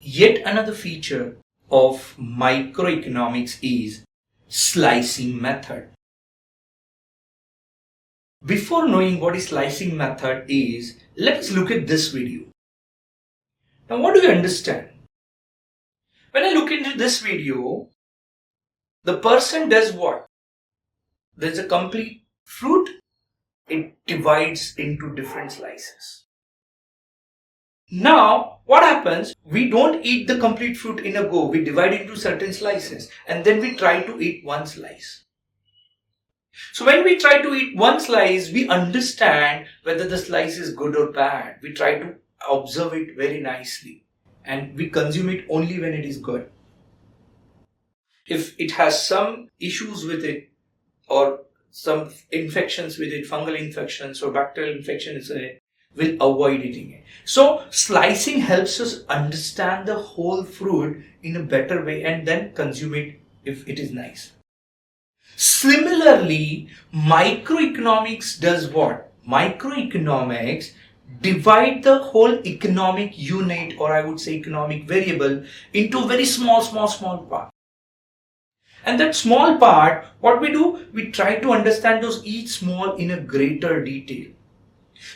Yet another feature of microeconomics is slicing method. Before knowing what is slicing method is, let's look at this video. Now what do you understand? When I look into this video, the person does what? There's a complete fruit. It divides into different slices. Now, what happens? We don't eat the complete fruit in a go. We divide into certain slices and then we try to eat one slice. So when we try to eat one slice, we understand whether the slice is good or bad. We try to observe it very nicely and we consume it only when it is good. If it has some issues with it or some infections with it, fungal infections or bacterial infections in it, we'll avoid eating it. So slicing helps us understand the whole fruit in a better way and then consume it if it is nice. Similarly, microeconomics does what? Microeconomics divide the whole economic unit, or I would say economic variable, into very small parts. And that small part, what we do, we try to understand those each small in a greater detail.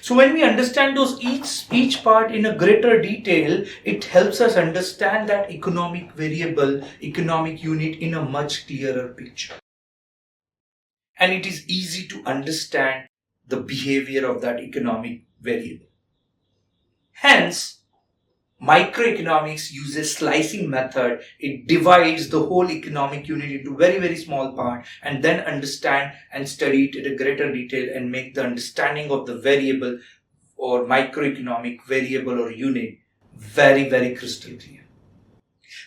So when we understand those each part in a greater detail, it helps us understand that economic variable, economic unit in a much clearer picture. And it is easy to understand the behavior of that economic variable. Hence, microeconomics uses slicing method. It divides the whole economic unit into very small part and then understand and study it in a greater detail and make the understanding of the variable or microeconomic variable or unit very crystal clear.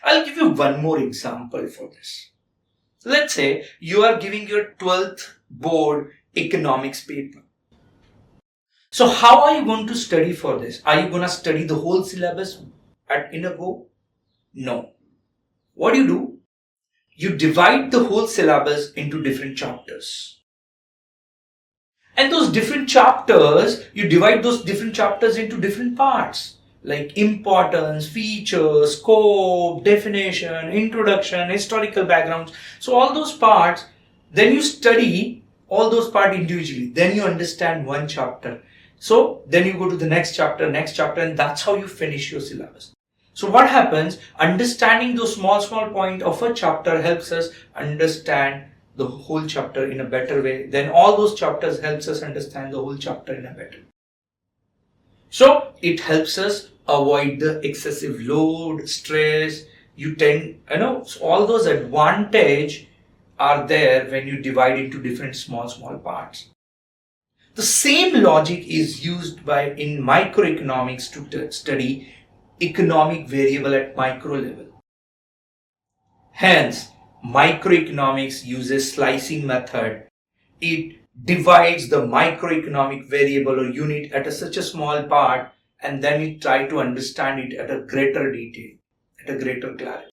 I'll give you one more example for this. Let's say you are giving your 12th board economics paper. So how are you going to study for this? Are you going to study the whole syllabus in a go? No. What do? You divide the whole syllabus into different chapters. And those different chapters, you divide those different chapters into different parts. Like importance, features, scope, definition, introduction, historical backgrounds. So all those parts, then you study all those parts individually. Then you understand one chapter. So then you go to the next chapter, and that's how you finish your syllabus. So what happens? Understanding those small points of a chapter helps us understand the whole chapter in a better way. Then all those chapters helps us understand the whole chapter in a better way. So it helps us avoid the excessive load, stress. So all those advantages are there when you divide into different small parts. The same logic is used in microeconomics to study economic variable at micro level. Hence, microeconomics uses slicing method. It divides the microeconomic variable or unit at such a small part and then it try to understand it at a greater detail, at a greater clarity.